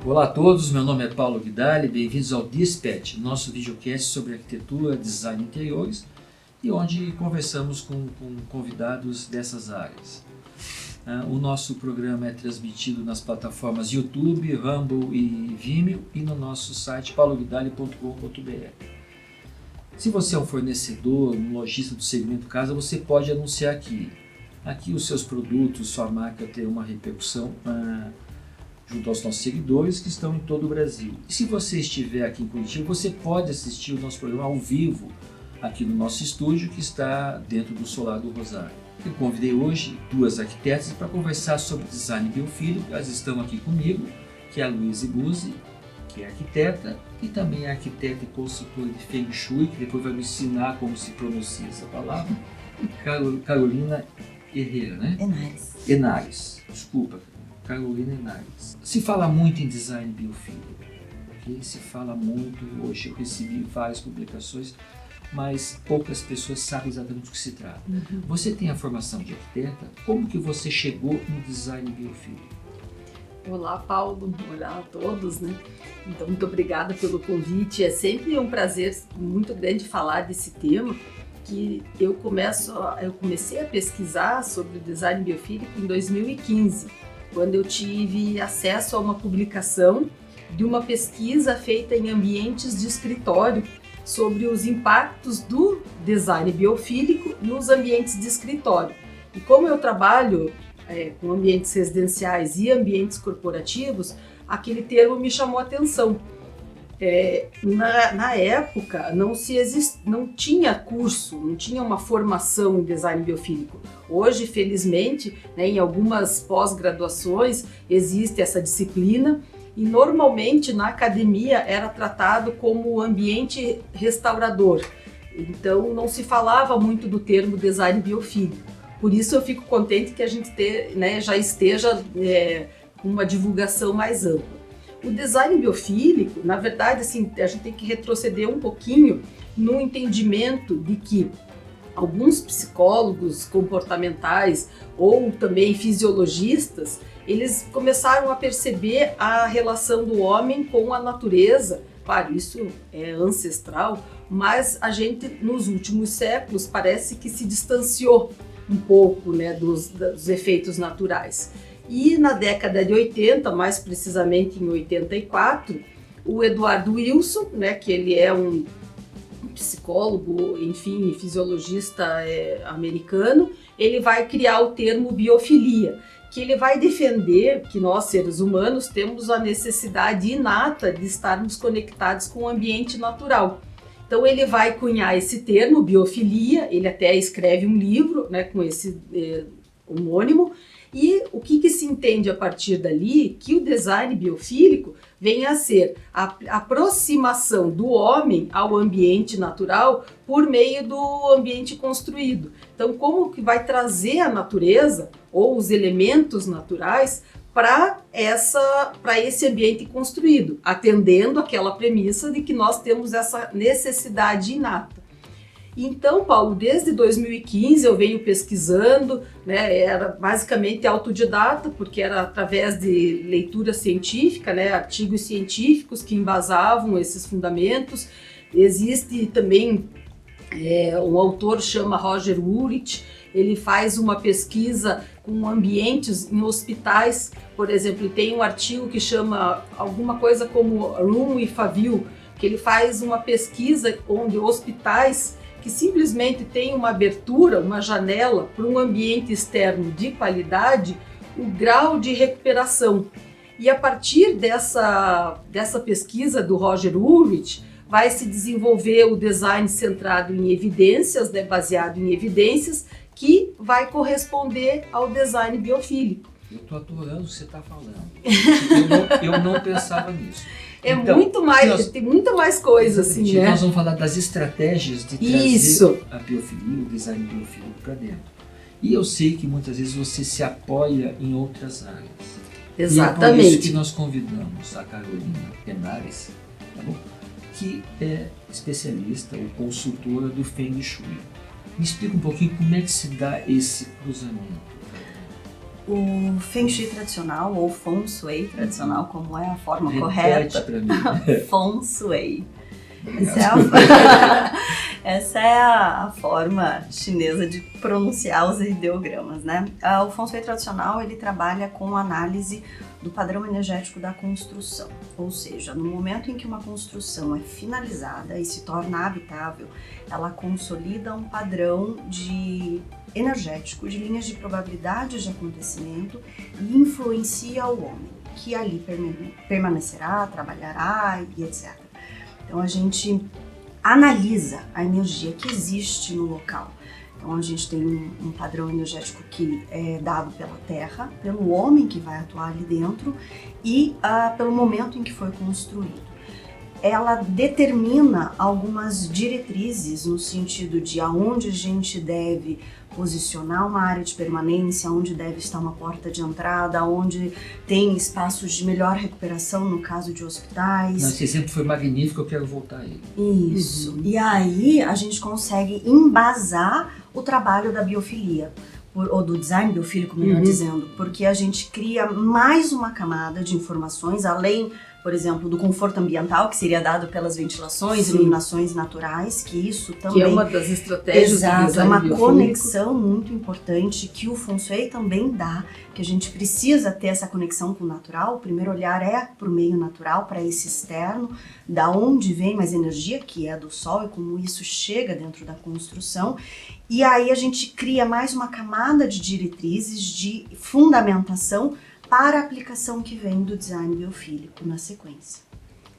Olá a todos, meu nome é Paulo Guidali, bem-vindos ao Dispatch, nosso videocast sobre arquitetura, design de interiores e onde conversamos com convidados dessas áreas. O nosso programa é transmitido nas plataformas YouTube, Rumble e Vimeo e no nosso site pauloguidali.com.br. Se você é um fornecedor, um lojista do segmento casa, você pode anunciar aqui. Aqui os seus produtos, sua marca tem uma repercussão junto aos nossos seguidores que estão em todo o Brasil. E se você estiver aqui em Curitiba, você pode assistir o nosso programa ao vivo aqui no nosso estúdio que está dentro do Solar do Rosário. Eu convidei hoje duas arquitetas para conversar sobre design biofílico. Elas estão aqui comigo, que é a Luísa Guzzi, que é arquiteta, e também é arquiteta e consultora de Feng Shui, que depois vai me ensinar como se pronuncia essa palavra, Carolina Herrera, né? Henares, desculpa, Carolina Henares. Se fala muito em design biofílico, okay? Se fala muito, hoje eu recebi várias publicações, mas poucas pessoas sabem exatamente do que se trata. Você tem a formação de arquiteta, como que você chegou no design biofílico? Olá, Paulo. Olá a todos, né? Então, muito obrigada pelo convite. É sempre um prazer muito grande falar desse tema, que eu comecei a pesquisar sobre o design biofílico em 2015, quando eu tive acesso a uma publicação de uma pesquisa feita em ambientes de escritório sobre os impactos do design biofílico nos ambientes de escritório. E como eu trabalho com ambientes residenciais e ambientes corporativos, aquele termo me chamou a atenção. Na época não tinha curso, não tinha uma formação em design biofílico. Hoje, felizmente, né, em algumas pós-graduações existe essa disciplina e normalmente na academia era tratado como ambiente restaurador. Então não se falava muito do termo design biofílico. Por isso eu fico contente que a gente já esteja com uma divulgação mais ampla. O design biofílico, na verdade, assim, a gente tem que retroceder um pouquinho no entendimento de que alguns psicólogos comportamentais ou também fisiologistas, eles começaram a perceber a relação do homem com a natureza. Claro, isso é ancestral, mas a gente, nos últimos séculos, parece que se distanciou um pouco, né, dos efeitos naturais. E na década de 80, mais precisamente em 84, o Eduardo Wilson, né, que ele é um psicólogo, enfim, fisiologista americano, ele vai criar o termo biofilia, que ele vai defender que nós, seres humanos, temos a necessidade inata de estarmos conectados com o ambiente natural. Então ele vai cunhar esse termo, biofilia, ele até escreve um livro, né, com esse homônimo, e o que se entende a partir dali? Que o design biofílico vem a ser a aproximação do homem ao ambiente natural por meio do ambiente construído. Então, como que vai trazer a natureza ou os elementos naturais para esse ambiente construído, atendendo aquela premissa de que nós temos essa necessidade inata. Então, Paulo, desde 2015 eu venho pesquisando, né, era basicamente autodidata, porque era através de leitura científica, né, artigos científicos que embasavam esses fundamentos. Existe também um autor chama Roger Ulrich, ele faz uma pesquisa com ambientes em hospitais, por exemplo, ele tem um artigo que chama alguma coisa como Room with a View, que ele faz uma pesquisa onde hospitais que simplesmente tem uma abertura, uma janela para um ambiente externo de qualidade, o grau de recuperação. E a partir dessa pesquisa do Roger Ulrich, vai se desenvolver o design centrado em evidências, né, baseado em evidências, que vai corresponder ao design biofílico. Eu estou adorando o que você está falando. Eu não pensava nisso. Então, muito mais, tem muita mais coisa assim, né? Nós vamos falar das estratégias de trazer a biofilia, o design biofílico para dentro. E eu sei que muitas vezes você se apoia em outras áreas. Exatamente. E é por isso que nós convidamos a Carolina Henares, tá bom? Que é especialista ou consultora do Feng Shui. Me explica um pouquinho como é que se dá esse cruzamento. O Feng Shui tradicional, ou Feng Shui tradicional, como é a forma Repete correta. pra mim. Feng Shui. Obrigado. Essa é a forma chinesa de pronunciar os ideogramas, né? O Feng Shui tradicional, ele trabalha com análise do padrão energético da construção. Ou seja, no momento em que uma construção é finalizada e se torna habitável, ela consolida um padrão energético, de linhas de probabilidades de acontecimento e influencia o homem, que ali permanecerá, trabalhará e etc. Então a gente analisa a energia que existe no local. Então a gente tem um padrão energético que é dado pela terra, pelo homem que vai atuar ali dentro e pelo momento em que foi construído. Ela determina algumas diretrizes no sentido de aonde a gente deve posicionar uma área de permanência, onde deve estar uma porta de entrada, onde tem espaços de melhor recuperação no caso de hospitais. Esse exemplo foi magnífico, eu quero voltar a ele. Isso. Uhum. E aí a gente consegue embasar o trabalho da biofilia, ou do design biofílico, melhor dizendo, porque a gente cria mais uma camada de informações, além, por exemplo, do conforto ambiental, que seria dado pelas ventilações, iluminações naturais, que isso também... Que é uma das estratégias do design é uma biofílico. conexão muito importante que o Feng Shui também dá, que a gente precisa ter essa conexão com o natural. O primeiro olhar é para o meio natural, para esse externo, da onde vem mais energia, que é do sol, e como isso chega dentro da construção. E aí a gente cria mais uma camada de diretrizes, de fundamentação para a aplicação que vem do design biofílico na sequência.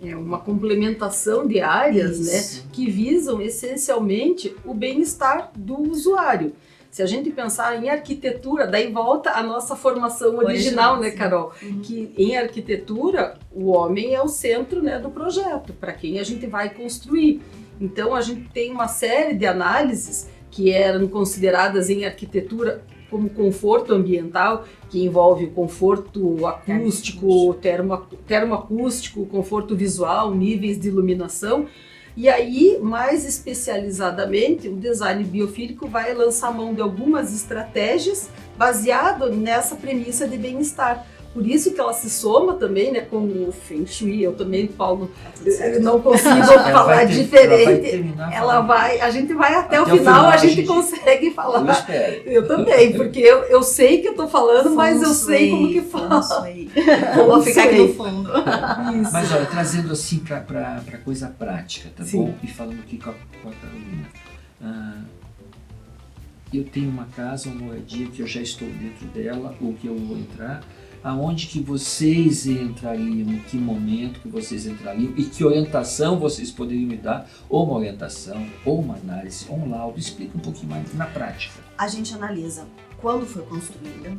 É uma complementação de áreas, Isso. né, que visam essencialmente o bem-estar do usuário. Se a gente pensar em arquitetura, daí volta a nossa formação original, né, Carol? Uhum. Que em arquitetura, o homem é o centro, né, do projeto, para quem a gente vai construir. Então, a gente tem uma série de análises que eram consideradas em arquitetura como conforto ambiental, que envolve o conforto acústico, termoacústico, conforto visual, níveis de iluminação. E aí, mais especializadamente, o design biofílico vai lançar mão de algumas estratégias baseado nessa premissa de bem-estar. Por isso que ela se soma também, né, com o Feng Shui. Eu também, Paulo, eu não consigo falar diferente. A gente vai até o final, a gente consegue falar. Eu espero. Eu também, porque eu sei que eu tô falando, mas eu sei como que fala. Vou ficar aqui no fundo. Isso. Mas olha, trazendo assim para coisa prática, tá bom? E falando aqui com a Carolina. Eu tenho uma casa, uma moradia que eu já estou dentro dela, ou que eu vou entrar. Aonde que vocês entrariam, em que momento que vocês entrariam e que orientação vocês poderiam me dar, ou uma orientação, ou uma análise, ou um laudo. Explica um pouquinho mais na prática. A gente analisa quando foi construída,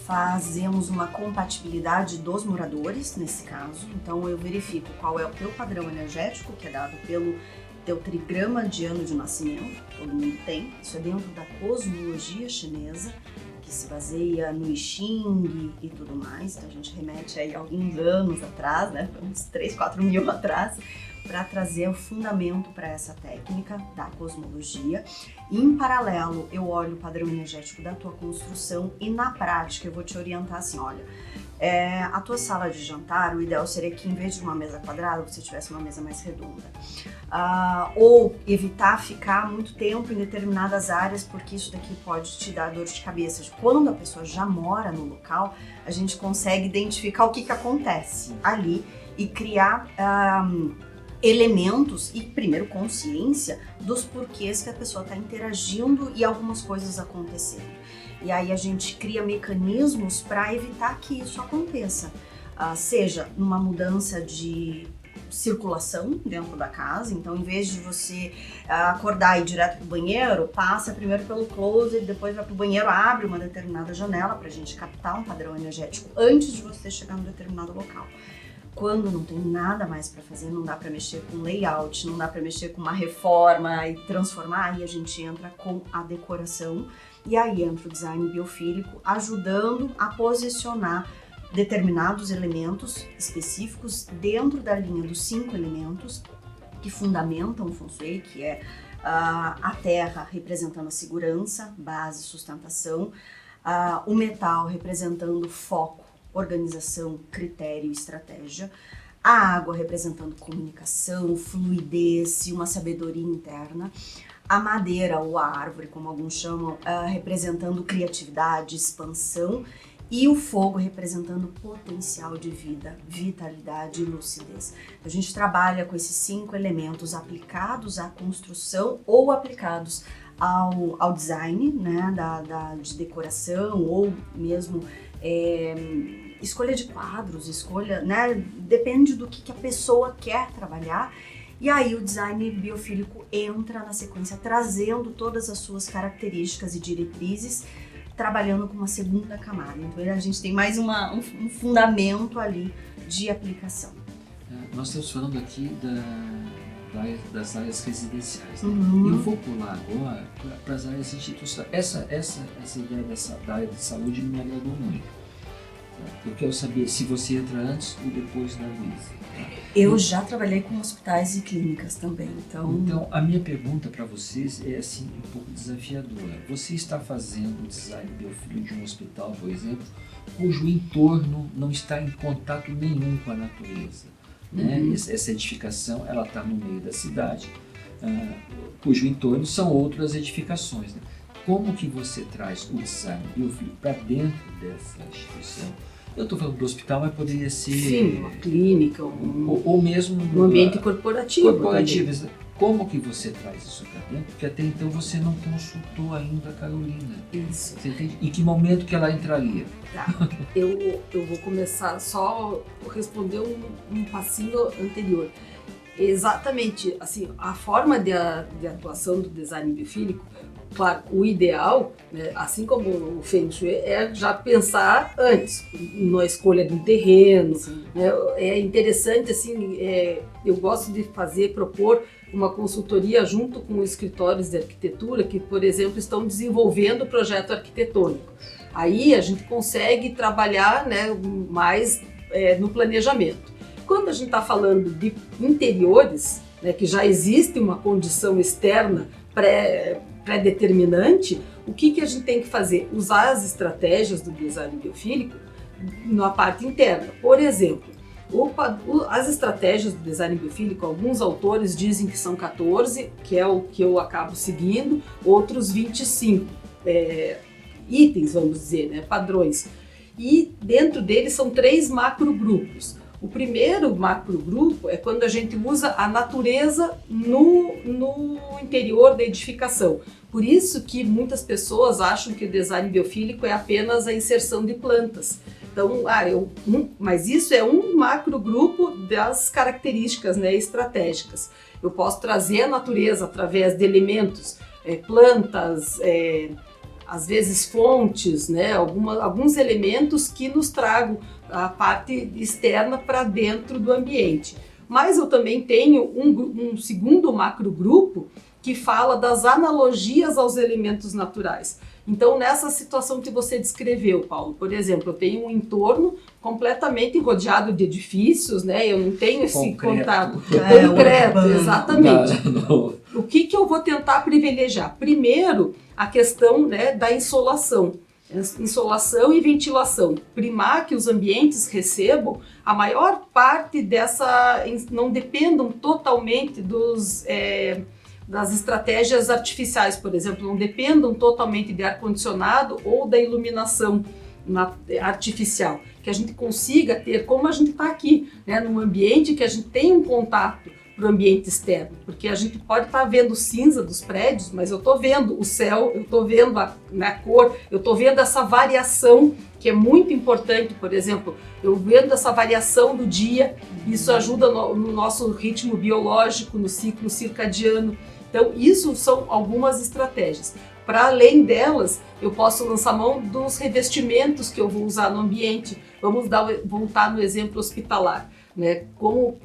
fazemos uma compatibilidade dos moradores, nesse caso. Então eu verifico qual é o teu padrão energético, que é dado pelo teu trigrama de ano de nascimento, todo mundo tem, isso é dentro da cosmologia chinesa, que se baseia no I Ching e tudo mais. Então a gente remete aí a alguns anos atrás, né, uns 3, 4 mil atrás, para trazer o fundamento para essa técnica da cosmologia. E, em paralelo, eu olho o padrão energético da tua construção e na prática eu vou te orientar assim, olha, a tua sala de jantar, o ideal seria que em vez de uma mesa quadrada, você tivesse uma mesa mais redonda. Ou evitar ficar muito tempo em determinadas áreas, porque isso daqui pode te dar dor de cabeça. Quando a pessoa já mora no local, a gente consegue identificar o que acontece ali e criar elementos e, primeiro, consciência dos porquês que a pessoa está interagindo e algumas coisas acontecendo. E aí a gente cria mecanismos para evitar que isso aconteça, seja numa mudança de circulação dentro da casa. Então, em vez de você acordar e ir direto para o banheiro, passa primeiro pelo closet, depois vai para o banheiro, abre uma determinada janela para a gente captar um padrão energético antes de você chegar num determinado local. Quando não tem nada mais para fazer, não dá para mexer com layout, não dá para mexer com uma reforma e transformar, aí a gente entra com a decoração e aí entra o design biofílico, ajudando a posicionar determinados elementos específicos dentro da linha dos 5 elementos que fundamentam o Feng Shui, que é a terra representando a segurança, base, sustentação, o metal representando foco, organização, critério e estratégia, a água representando comunicação, fluidez e uma sabedoria interna, a madeira ou a árvore, como alguns chamam, representando criatividade, expansão, e o fogo representando potencial de vida, vitalidade e lucidez. A gente trabalha com esses 5 elementos aplicados à construção ou aplicados ao design, né, de decoração ou mesmo escolha de quadros, escolha, né, depende do que a pessoa quer trabalhar. E aí o design biofílico entra na sequência, trazendo todas as suas características e diretrizes, trabalhando com uma segunda camada. Então a gente tem mais um fundamento ali de aplicação. Nós estamos falando aqui das áreas residenciais, né? Uhum. Eu vou pular agora para as áreas institucionais. Essa ideia da área de saúde me agradou muito. Eu quero saber se você entra antes ou depois da Luísa. Eu já trabalhei com hospitais e clínicas também, Então, a minha pergunta para vocês é assim, um pouco desafiadora. Você está fazendo o design biofílico de um hospital, por exemplo, cujo entorno não está em contato nenhum com a natureza, né? Uhum. Essa edificação, ela está no meio da cidade, cujo entorno são outras edificações, né? Como que você traz o design biofílico para dentro dessa instituição? Eu estou falando do hospital, mas poderia ser... Sim, uma clínica, ou mesmo... um ambiente corporativo. Como que você traz isso para dentro? Porque até então você não consultou ainda a Carolina. Isso. Você entende? Em que momento que ela entraria? Tá. Eu vou começar só responder um passinho anterior. Exatamente, assim, a forma de atuação do design biofílico, claro, o ideal, né, assim como o Feng Shui, é já pensar antes, na escolha do terreno. Né, é interessante, assim, eu gosto de propor uma consultoria junto com escritórios de arquitetura que, por exemplo, estão desenvolvendo o projeto arquitetônico. Aí a gente consegue trabalhar, né, mais no planejamento. Quando a gente está falando de interiores, né, que já existe uma condição externa pré-determinante, o que a gente tem que fazer? Usar as estratégias do design biofílico na parte interna. Por exemplo, as estratégias do design biofílico, alguns autores dizem que são 14, que é o que eu acabo seguindo, outros 25 itens, vamos dizer, né, padrões. E dentro deles são 3 macrogrupos. O primeiro macrogrupo é quando a gente usa a natureza no interior da edificação. Por isso que muitas pessoas acham que o design biofílico é apenas a inserção de plantas. Então, mas isso é um macrogrupo das características, né, estratégicas. Eu posso trazer a natureza através de elementos, plantas, às vezes fontes, né, alguns elementos que nos tragam a parte externa para dentro do ambiente. Mas eu também tenho um segundo macrogrupo que fala das analogias aos elementos naturais. Então, nessa situação que você descreveu, Paulo, por exemplo, eu tenho um entorno completamente rodeado de edifícios, né? Eu não tenho esse contato concreto, exatamente. O que eu vou tentar privilegiar? Primeiro, a questão, né, da insolação e ventilação. Primar que os ambientes recebam a maior parte não dependam totalmente das estratégias artificiais, por exemplo, não dependam totalmente de ar-condicionado ou da iluminação artificial, que a gente consiga ter, como a gente está aqui, né, num ambiente que a gente tem um contato para o ambiente externo, porque a gente pode estar vendo cinza dos prédios, mas eu estou vendo o céu, eu estou vendo a cor, eu estou vendo essa variação que é muito importante. Por exemplo, eu vendo essa variação do dia, isso ajuda no nosso ritmo biológico, no ciclo circadiano. Então, isso são algumas estratégias. Para além delas, eu posso lançar mão dos revestimentos que eu vou usar no ambiente. Vamos voltar no exemplo hospitalar, né? Como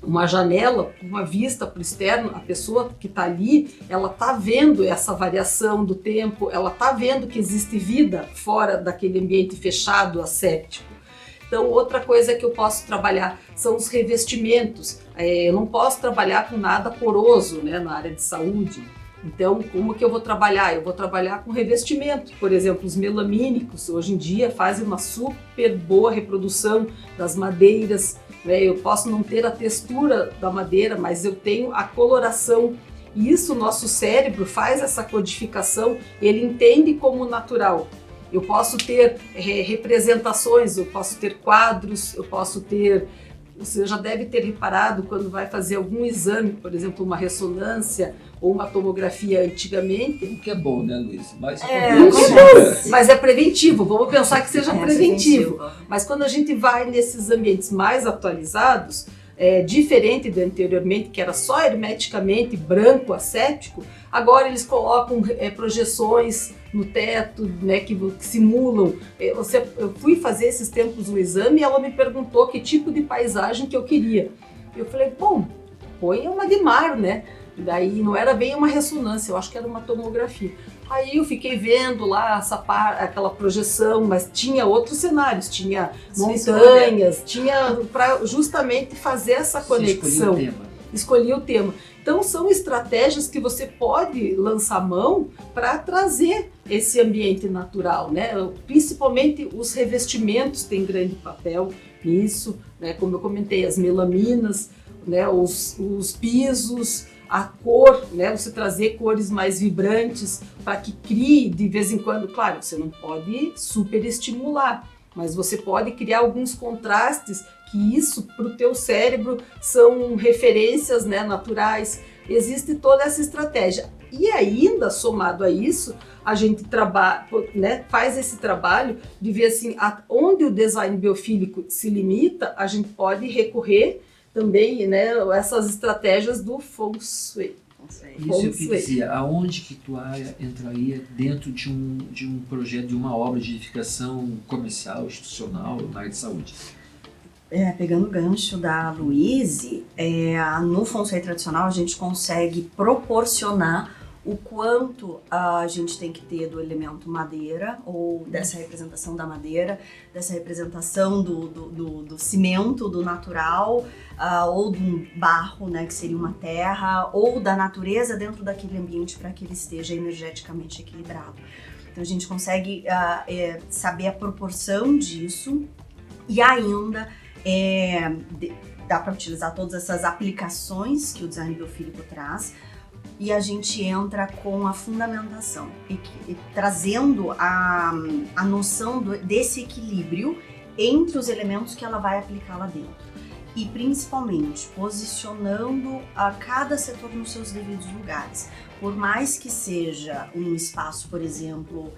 uma janela, uma vista para o externo, a pessoa que está ali, ela está vendo essa variação do tempo, ela está vendo que existe vida fora daquele ambiente fechado, asséptico. Então, outra coisa que eu posso trabalhar são os revestimentos. Eu não posso trabalhar com nada poroso, né, na área de saúde. Então, como que eu vou trabalhar? Eu vou trabalhar com revestimento. Por exemplo, os melamínicos, hoje em dia, fazem uma super boa reprodução das madeiras, né? Eu posso não ter a textura da madeira, mas eu tenho a coloração. E isso, o nosso cérebro faz essa codificação, ele entende como natural. Eu posso ter representações, eu posso ter quadros, eu posso ter... Você já deve ter reparado quando vai fazer algum exame, por exemplo, uma ressonância ou uma tomografia antigamente. O que é bom, né, Luiz? Mas é preventivo, vamos pensar que seja preventivo. Mas quando a gente vai nesses ambientes mais atualizados, diferente do anteriormente, que era só hermeticamente branco, asséptico, agora eles colocam projeções no teto, né, que simulam. Eu fui fazer esses tempos um exame e ela me perguntou que tipo de paisagem que eu queria. Eu falei, bom, põe uma de mar, né? Daí não era bem uma ressonância, eu acho que era uma tomografia. Aí eu fiquei vendo lá aquela projeção, mas tinha outros cenários, tinha montanhas, tinha para justamente fazer essa conexão. Escolhi o tema. Então são estratégias que você pode lançar mão para trazer esse ambiente natural, né? Principalmente os revestimentos têm grande papel nisso, né? Como eu comentei, as melaminas, né? Os pisos, a cor, né? Você trazer cores mais vibrantes para que crie de vez em quando. Claro, você não pode superestimular, mas você pode criar alguns contrastes que isso para o teu cérebro são referências, né, naturais. Existe toda essa estratégia. E ainda, somado a isso, a gente trabalha, né, faz esse trabalho de ver assim, onde o design biofílico se limita, a gente pode recorrer também, né, essas estratégias do Feng Shui. Isso eu que dizia, aonde que tua área entraria dentro de um projeto, de uma obra de edificação comercial, institucional, na área de saúde? Pegando o gancho da Luíse, no Feng Shui tradicional a gente consegue proporcionar o quanto a gente tem que ter do elemento madeira, ou dessa representação da madeira, dessa representação do cimento, do natural, ou do barro, né, que seria uma terra, ou da natureza dentro daquele ambiente para que ele esteja energeticamente equilibrado. Então a gente consegue saber a proporção disso e ainda dá para utilizar todas essas aplicações que o design biofílico traz. E a gente entra com a fundamentação e trazendo a noção desse equilíbrio entre os elementos que ela vai aplicar lá dentro. E principalmente posicionando cada setor nos seus devidos lugares. Por mais que seja um espaço, por exemplo,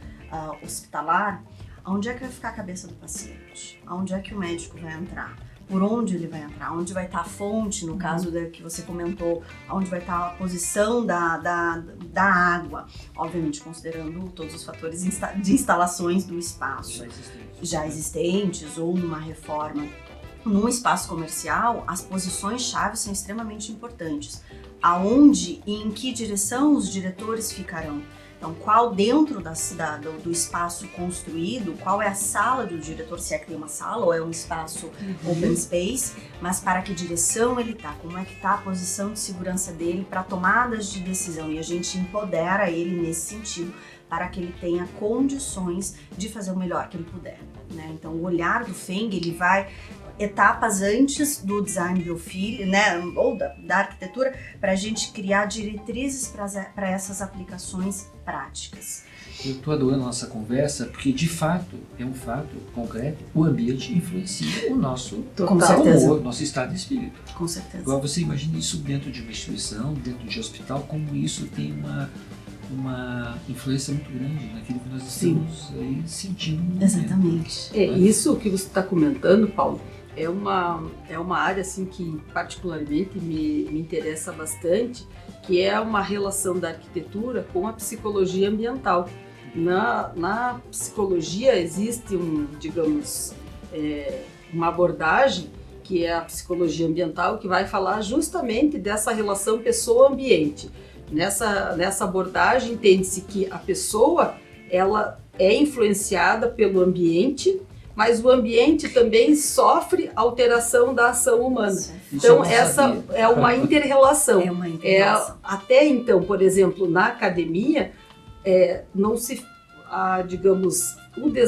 hospitalar, onde é que vai ficar a cabeça do paciente? Onde é que o médico vai entrar? Por onde ele vai entrar, onde vai estar a fonte, no caso que você comentou, onde vai estar a posição da água, obviamente considerando todos os fatores de instalações do espaço já existentes ou numa reforma. Num espaço comercial, as posições-chave são extremamente importantes. Aonde e em que direção os diretores ficarão? Então, qual dentro do espaço construído, qual é a sala do diretor, se é que tem uma sala ou é um espaço open space, mas para que direção ele está, como é que está a posição de segurança dele para tomadas de decisão, e a gente empodera ele nesse sentido para que ele tenha condições de fazer o melhor que ele puder, né? Então, o olhar do Feng, ele vai etapas antes do design biofílico, né, ou da arquitetura, para a gente criar diretrizes para essas aplicações práticas. Eu estou adorando a nossa conversa, porque de fato, é um fato concreto, o ambiente influencia o nosso humor, nosso estado de espírito. Com certeza. Agora você imagina isso dentro de uma instituição, dentro de um hospital, como isso tem uma influência muito grande naquilo que nós estamos aí sentindo. Exatamente. Isso que você está comentando, Paulo, é uma área assim, que particularmente me interessa bastante, que é uma relação da arquitetura com a psicologia ambiental. Na psicologia existe uma abordagem que é a psicologia ambiental, que vai falar justamente dessa relação pessoa-ambiente. Nessa abordagem entende-se que a pessoa ela é influenciada pelo ambiente, mas o ambiente também sofre alteração da ação humana. Isso eu Então, não essa sabia. é uma inter-relação. É uma interrelação. Até então, por exemplo, na academia, não se, digamos,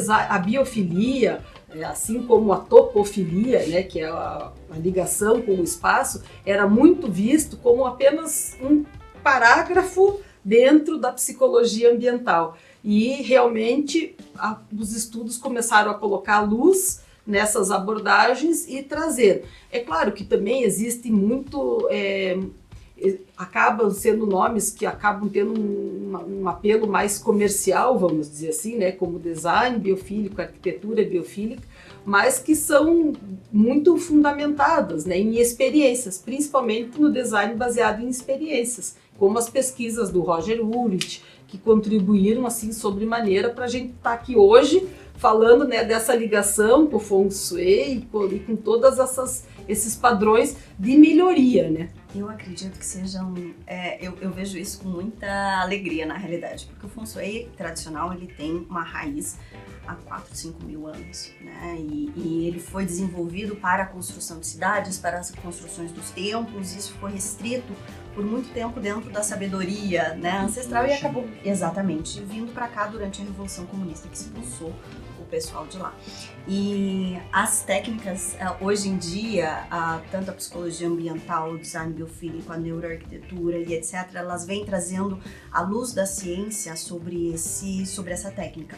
a biofilia, assim como a topofilia, né, que é a ligação com o espaço, era muito visto como apenas um parágrafo dentro da psicologia ambiental. E realmente os estudos começaram a colocar luz nessas abordagens e trazer. É claro que também existe muito, acabam sendo nomes que acabam tendo um apelo mais comercial, vamos dizer assim, né, como design biofílico, arquitetura biofílica, mas que são muito fundamentadas, né, em experiências, principalmente no design baseado em experiências, como as pesquisas do Roger Ulrich, que contribuíram assim sobremaneira para a gente estar aqui hoje falando, né, dessa ligação com o Feng Shui e com todas esses padrões de melhoria, né? Eu acredito que sejam... eu vejo isso com muita alegria, na realidade, porque o Feng Shui tradicional, ele tem uma raiz há 4, 5 mil anos, né? E ele foi desenvolvido para a construção de cidades, para as construções dos templos, isso foi restrito por muito tempo dentro da sabedoria, né, ancestral e acabou, exatamente, vindo para cá durante a Revolução Comunista, que expulsou o pessoal de lá. E as técnicas, hoje em dia, tanto a psicologia ambiental, o design biofílico, a neuroarquitetura e etc., elas vêm trazendo a luz da ciência sobre essa técnica.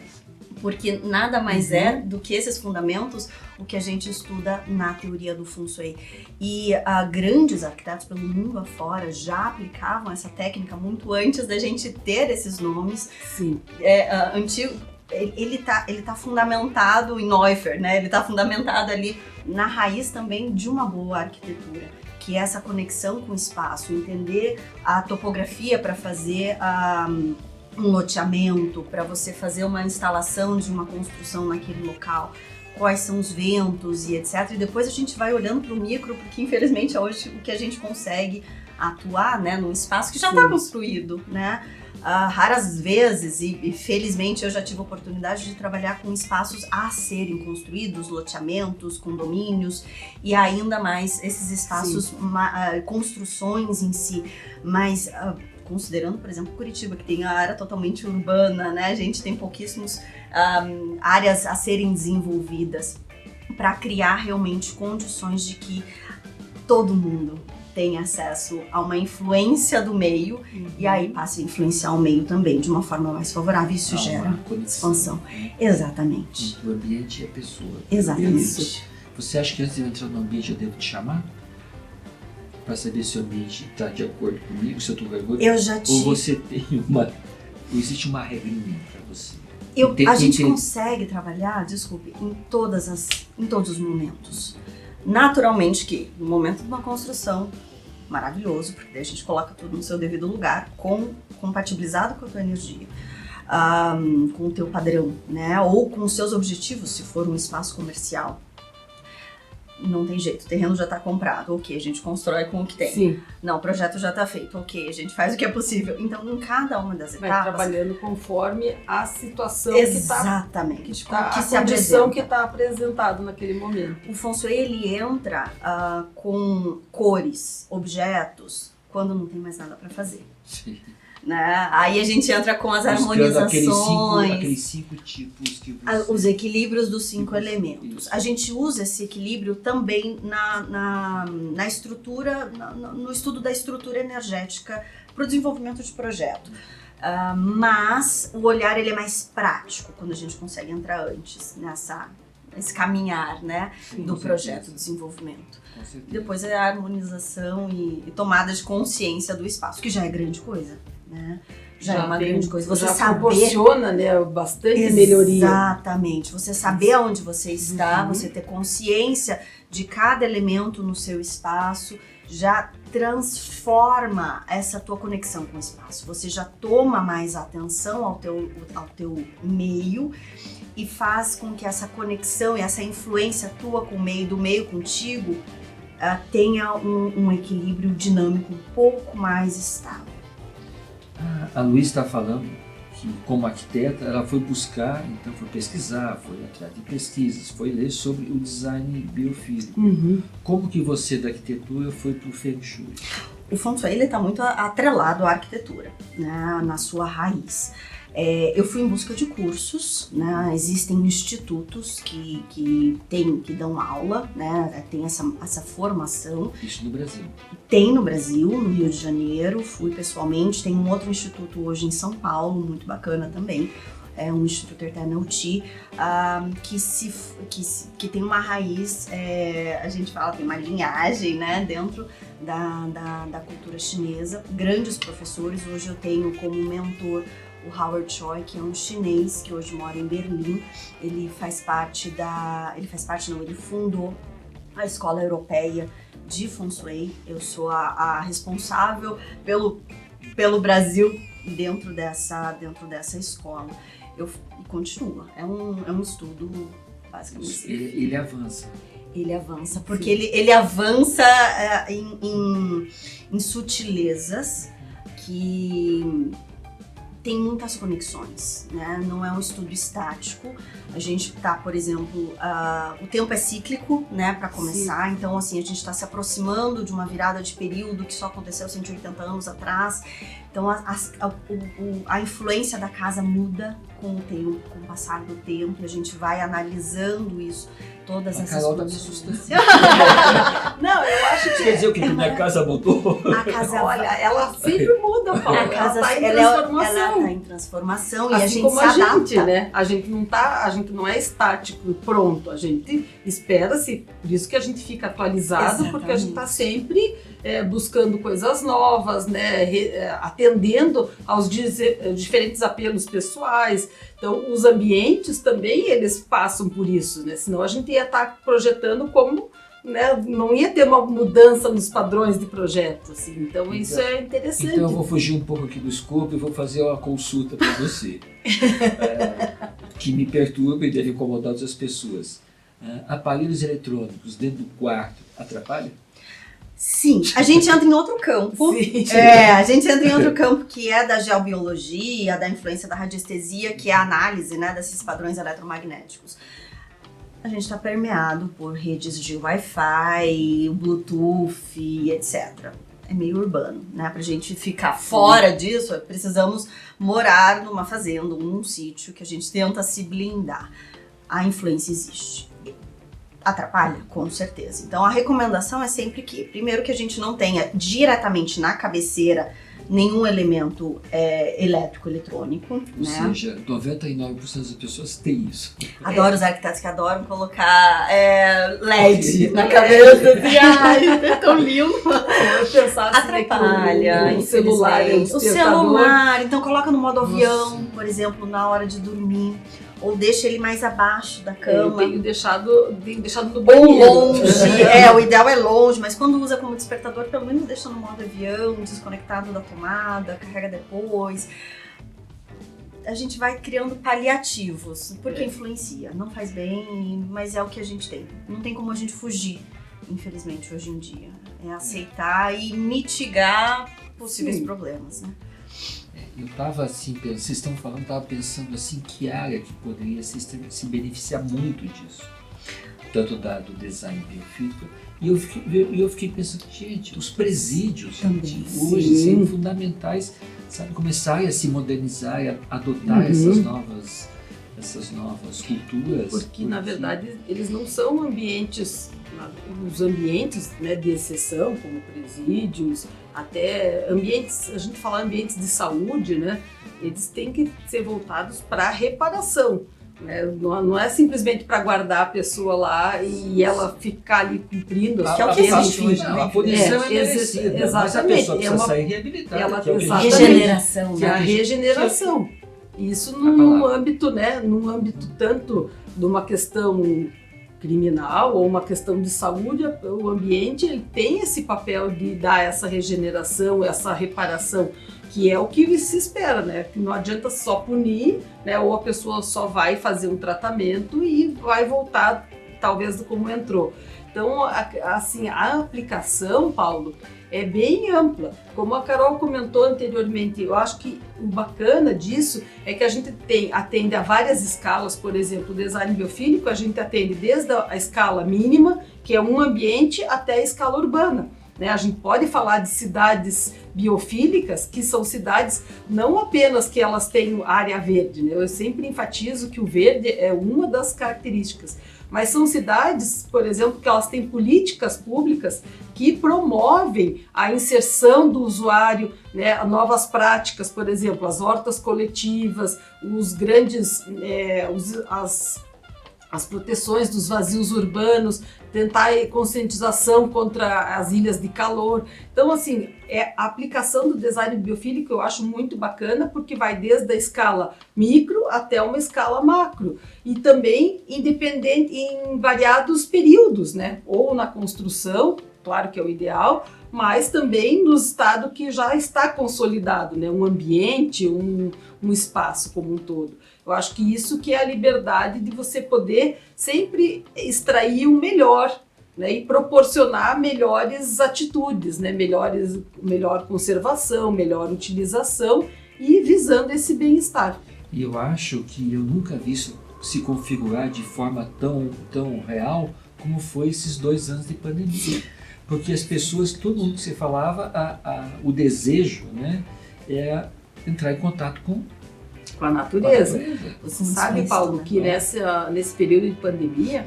Porque nada mais é do que esses fundamentos o que a gente estuda na teoria do Feng Shui. E grandes arquitetos pelo mundo afora já aplicavam essa técnica muito antes da gente ter esses nomes. Sim. Antigo. Ele tá fundamentado em Neufeld, né? Ele tá fundamentado ali na raiz também de uma boa arquitetura, que é essa conexão com o espaço, entender a topografia para fazer um loteamento, para você fazer uma instalação de uma construção naquele local, quais são os ventos e etc. E depois a gente vai olhando para o micro, porque infelizmente hoje o que a gente consegue atuar, né, num espaço que já está construído, né? Raras vezes, e felizmente eu já tive a oportunidade de trabalhar com espaços a serem construídos, loteamentos, condomínios e ainda mais esses espaços, construções em si, mas considerando, por exemplo, Curitiba, que tem a área totalmente urbana, né? A gente tem pouquíssimas áreas a serem desenvolvidas para criar realmente condições de que todo mundo tem acesso a uma influência do meio e aí passa a influenciar o meio também de uma forma mais favorável. Isso gera expansão. Exatamente. O ambiente é a pessoa. Exatamente. Você acha que antes de eu entrar no ambiente eu devo te chamar? Para saber se o ambiente está de acordo comigo, se eu estou vergonha? Eu já te... Ou você tem existe uma regrinha para você? A gente consegue trabalhar, desculpe, em todos os momentos. Naturalmente que no momento de uma construção, maravilhoso, porque daí a gente coloca tudo no seu devido lugar, compatibilizado com a tua energia, com o teu padrão, né? Ou com os seus objetivos, se for um espaço comercial. Não tem jeito, o terreno já está comprado, ok, a gente constrói com o que tem. Sim. Não, o projeto já está feito, ok, a gente faz o que é possível. Então, em cada uma das etapas... Vai trabalhando conforme a situação exatamente, que está que a se condição apresenta. que está apresentado naquele momento. O Feng Shui, ele entra com cores, objetos, quando não tem mais nada para fazer. Sim. Né? Aí a gente entra com as Buscando harmonizações, aqueles cinco tipos que você... os equilíbrios dos 5 elementos. Isso. A gente usa esse equilíbrio também na estrutura, no estudo da estrutura energética para o desenvolvimento de projeto. Mas o olhar, ele é mais prático quando a gente consegue entrar antes nesse caminhar, né, do projeto de desenvolvimento. Depois é a harmonização e tomada de consciência do espaço, que já é grande coisa. Né? Já é uma grande coisa. Você já saber, proporciona, né, bastante melhoria. Exatamente. Você saber aonde você está, você ter consciência de cada elemento no seu espaço, já transforma essa tua conexão com o espaço. Você já toma mais atenção ao teu meio e faz com que essa conexão e essa influência tua com o meio, do meio contigo, tenha um equilíbrio dinâmico um pouco mais estável. A Luísa está falando que como arquiteta, ela foi buscar, então foi pesquisar, foi atrás de pesquisas, foi ler sobre o design biofísico. Como que você da arquitetura foi para o Feng Shui? O Feng Shui está muito atrelado à arquitetura, né, na sua raiz. Eu fui em busca de cursos, né? Existem institutos que dão aula, né? Tem essa formação. Isso no Brasil? Tem no Brasil, no Rio de Janeiro, fui pessoalmente. Tem um outro instituto hoje em São Paulo, muito bacana também. É um Instituto Eternauti, que tem uma raiz, a gente fala, tem uma linhagem, né, dentro da cultura chinesa. Grandes professores, hoje eu tenho como mentor o Howard Choi, que é um chinês que hoje mora em Berlim. Ele fundou a Escola Europeia de Feng Shui. Eu sou a responsável pelo Brasil dentro dessa escola. E continua. É um estudo basicamente. Ele avança. Ele avança, porque ele avança em sutilezas que tem muitas conexões, né? Não é um estudo estático. A gente tá, por exemplo, o tempo é cíclico, né, para começar. Sim. Então, assim, a gente está se aproximando de uma virada de período que só aconteceu 180 anos atrás. Então, a influência da casa muda com o passar do tempo. A gente vai analisando isso, todas essas Carol tá me coisas. assustando. Não, eu acho que... Quer dizer o que minha casa mudou? A casa, olha, ela sempre muda, Paulo. A casa ela tá em transformação. ela tá em transformação e assim a gente como se adapta. gente, né? A gente não é estático e pronto. A gente espera-se, por isso que a gente fica atualizado. Exatamente. Porque a gente está sempre buscando coisas novas, né? Atendendo aos diferentes apelos pessoais. Então, os ambientes também, eles passam por isso, né? Senão a gente ia estar projetando como, né? Não ia ter uma mudança nos padrões de projeto, assim. Então, isso é interessante. Então, eu vou fugir um pouco aqui do escopo e vou fazer uma consulta para você, que me perturba e deve incomodar outras pessoas. Aparelhos eletrônicos dentro do quarto atrapalham? Sim, a gente entra em outro campo. Sim. A gente entra em outro campo que é da geobiologia, da influência da radiestesia, que é a análise, né, desses padrões eletromagnéticos. A gente está permeado por redes de Wi-Fi, Bluetooth, etc. É meio urbano, né? Pra gente ficar fora disso, precisamos morar numa fazenda, num sítio que a gente tenta se blindar. A influência existe. Atrapalha? Com certeza. Então, a recomendação é sempre que, primeiro, que a gente não tenha diretamente na cabeceira nenhum elemento elétrico, eletrônico. Ou seja, 99% das pessoas têm isso. Adoro os arquitetos que adoram colocar LED na cabeça. Ai, é tão lindo. Eu pensava atrapalha, o celular, o celular. Então, coloca no modo avião, por exemplo, na hora de dormir. Ou deixa ele mais abaixo da cama. Eu tenho deixado no banheiro. Ou longe. O ideal é longe, mas quando usa como despertador, pelo menos deixa no modo avião, desconectado da tomada, carrega depois. A gente vai criando paliativos, porque influencia. Não faz bem, mas é o que a gente tem. Não tem como a gente fugir, infelizmente, hoje em dia. É aceitar e mitigar possíveis problemas, né? Eu estava assim, vocês estão falando, estava pensando assim, que área que poderia se beneficiar muito disso, tanto do design biofísico, e eu fiquei pensando, gente, os presídios hoje são fundamentais, sabe, começarem a se modernizar e a adotar essas novas culturas. Porque na verdade eles não são ambientes, os ambientes, né, de exceção, como presídios, até ambientes, a gente fala ambientes de saúde, né, eles têm que ser voltados para reparação, né? Não é simplesmente para guardar a pessoa lá e ela ficar ali cumprindo que é o que existe hoje. A punição é merecida, exatamente, mas a pessoa precisa sair reabilitada. Regeneração. Que é a regeneração. Isso num âmbito, né, tanto de uma questão criminal ou uma questão de saúde, o ambiente ele tem esse papel de dar essa regeneração, essa reparação, que é o que se espera, né? Que não adianta só punir, né? Ou a pessoa só vai fazer um tratamento e vai voltar talvez como entrou. Então, assim, a aplicação, Paulo, é bem ampla. Como a Carol comentou anteriormente, eu acho que o bacana disso é que a gente atende a várias escalas. Por exemplo, o design biofílico a gente atende desde a escala mínima, que é um ambiente, até a escala urbana. A gente pode falar de cidades biofílicas, que são cidades não apenas que elas têm área verde, Eu sempre enfatizo que o verde é uma das características, mas são cidades, por exemplo, que elas têm políticas públicas que promovem a inserção do usuário, novas práticas, por exemplo, as hortas coletivas, os grandes, as proteções dos vazios urbanos, tentar conscientização contra as ilhas de calor. Então, assim, a aplicação do design biofílico eu acho muito bacana, porque vai desde a escala micro até uma escala macro. E também independente em variados períodos, Ou na construção, claro que é o ideal, mas também no estado que já está consolidado, um ambiente, um espaço como um todo. Eu acho que isso que é a liberdade de você poder sempre extrair o melhor, e proporcionar melhores atitudes, melhor conservação, melhor utilização e visando esse bem-estar. E eu acho que eu nunca vi isso se configurar de forma tão real como foi esses 2 anos de pandemia. Porque as pessoas, todo mundo que você falava, o desejo, é entrar em contato com a natureza. Você sabe, Paulo, que nesse período de pandemia,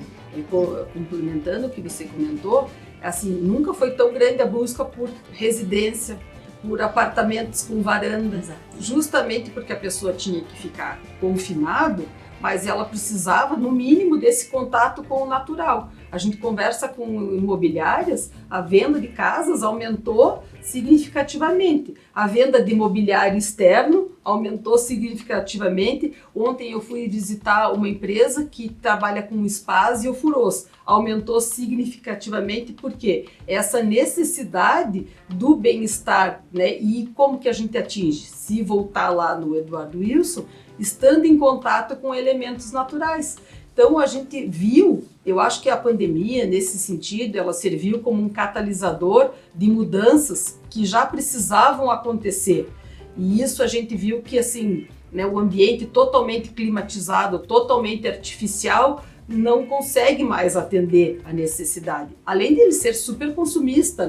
complementando o que você comentou, assim, nunca foi tão grande a busca por residência, por apartamentos com varandas, justamente porque a pessoa tinha que ficar confinado, mas ela precisava, no mínimo, desse contato com o natural. A gente conversa com imobiliárias, a venda de casas aumentou significativamente. A venda de imobiliário externo aumentou significativamente. Ontem eu fui visitar uma empresa que trabalha com spas e ofuros. Aumentou significativamente porque essa necessidade do bem-estar, E como que a gente atinge? Se voltar lá no Eduardo Wilson, estando em contato com elementos naturais. Então a gente viu, eu acho que a pandemia, nesse sentido, ela serviu como um catalisador de mudanças que já precisavam acontecer. E isso a gente viu que assim, o ambiente totalmente climatizado, totalmente artificial, não consegue mais atender a necessidade. Além de ele ser super consumista,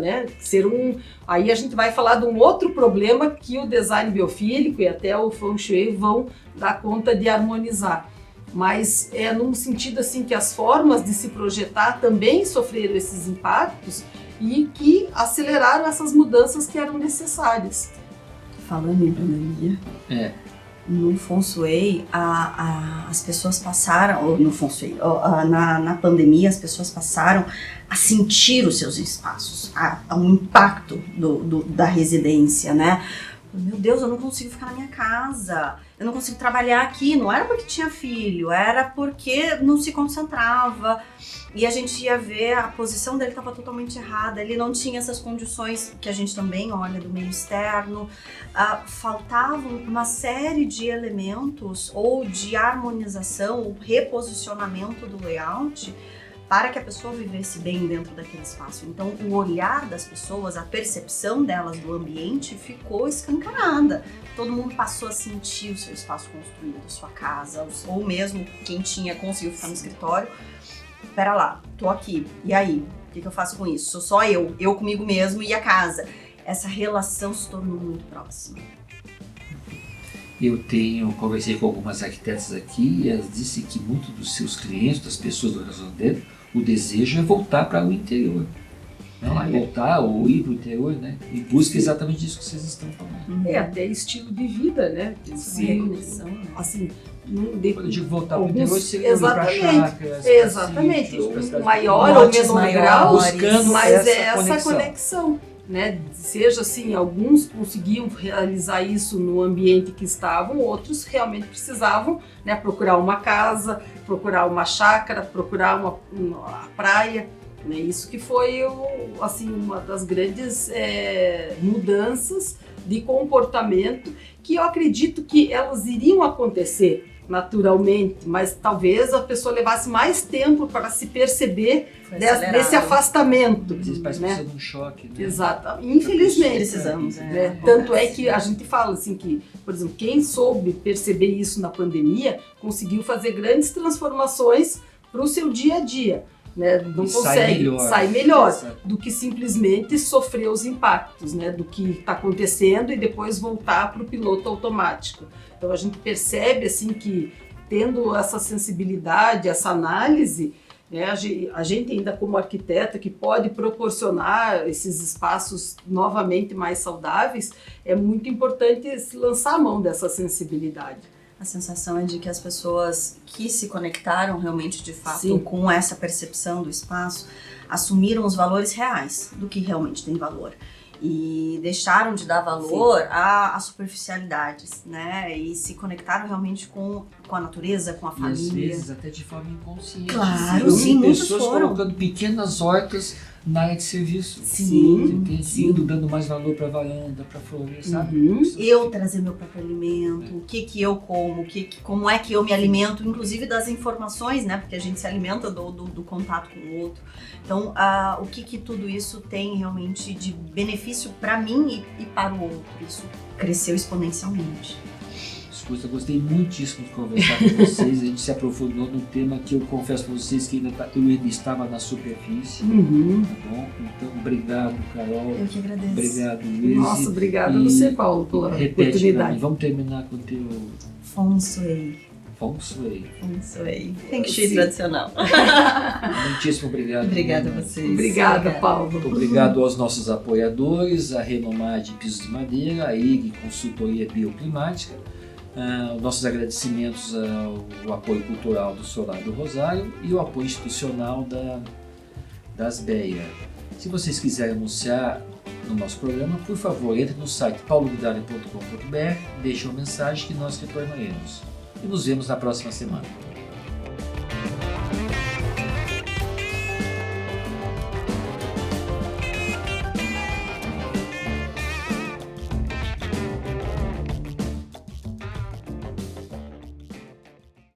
Aí a gente vai falar de um outro problema que o design biofílico e até o Feng Shui vão dar conta de harmonizar. Mas é num sentido assim que as formas de se projetar também sofreram esses impactos e que aceleraram essas mudanças que eram necessárias. Falando em pandemia, no Feng Shui, as pessoas passaram, ou no Feng Shui, na pandemia, as pessoas passaram a sentir os seus espaços, um impacto da residência, Meu Deus, eu não consigo ficar na minha casa, eu não consigo trabalhar aqui. Não era porque tinha filho, era porque não se concentrava. E a gente ia ver, a posição dele estava totalmente errada, ele não tinha essas condições que a gente também olha do meio externo. Faltavam uma série de elementos ou de harmonização, ou reposicionamento do layout para que a pessoa vivesse bem dentro daquele espaço. Então, o olhar das pessoas, a percepção delas do ambiente ficou escancarada. Todo mundo passou a sentir o seu espaço construído, a sua casa, ou mesmo quem conseguiu ficar no escritório. Pera lá, tô aqui, e aí? O que eu faço com isso? Sou só eu comigo mesmo e a casa. Essa relação se tornou muito próxima. Eu conversei com algumas arquitetas aqui e elas disseram que muitos dos seus clientes, das pessoas do redor, o desejo é voltar para o interior. Voltar ou ir para o interior, E busca exatamente isso que vocês estão falando. Até estilo de vida, Reconexão. Assim, quando eu digo voltar para o interior, seria exatamente. O maior ou menor grau, buscando mas essa conexão. Seja assim, alguns conseguiam realizar isso no ambiente que estavam, outros realmente precisavam procurar uma casa, procurar uma chácara, procurar uma praia. Isso que foi assim, uma das grandes mudanças de comportamento que eu acredito que elas iriam acontecer, naturalmente, mas talvez a pessoa levasse mais tempo para se perceber desse afastamento. Às vezes parece que né? precisa de um choque, né? Exato, infelizmente. Precisamos. Né? Tanto é que a gente fala assim que, por exemplo, quem soube perceber isso na pandemia conseguiu fazer grandes transformações para o seu dia a dia. Né? Não E consegue, sai melhor Exato. do que simplesmente sofrer os impactos, né? Do que está acontecendo e depois voltar para o piloto automático. Então a gente percebe assim que tendo essa sensibilidade, essa análise, né, a gente ainda como arquiteta que pode proporcionar esses espaços novamente mais saudáveis, é muito importante lançar a mão dessa sensibilidade. A sensação é de que as pessoas que se conectaram realmente de fato Sim. com essa percepção do espaço assumiram os valores reais do que realmente tem valor e deixaram de dar valor a superficialidades, né? E se conectaram realmente com a natureza, com a E às família. vezes até de forma inconsciente. Claro, Eu sim, vi muitos pessoas foram. colocando pequenas hortas na área de serviço. Sim, Você tem indo dando mais valor para a varanda, para a floresta, sabe? Uhum. Eu trazer meu próprio alimento, o que eu como, como é que eu me alimento, inclusive das informações, né? Porque a gente se alimenta do contato com o outro. Então, o que tudo isso tem realmente de benefício para mim e para o outro? Isso cresceu exponencialmente. Escuta, eu gostei muitíssimo de conversar com vocês. A gente se aprofundou num tema que eu confesso para vocês que eu ainda estava na superfície. Uhum. Tá bom? Então, obrigado, Carol. Eu que agradeço. Obrigado, Luiz. Nossa, obrigada a E você, Paulo, pela repete pra mim. oportunidade. Vamos terminar com o teu Feng Shui. Feng Shui. Feng Shui. Feng Shui Sim. tradicional. Muitíssimo obrigado. Obrigada a Menina. vocês. Obrigada, Paulo. Muito obrigado aos nossos apoiadores, a Renomar de Pisos de Madeira, a IG Consultoria Bioclimática, nossos agradecimentos ao apoio cultural do Solar do Rosário e o apoio institucional das BEA. Se vocês quiserem anunciar no nosso programa, por favor, entre no site paulovidale.com.br, deixe uma mensagem que nós retornaremos. E nos vemos na próxima semana.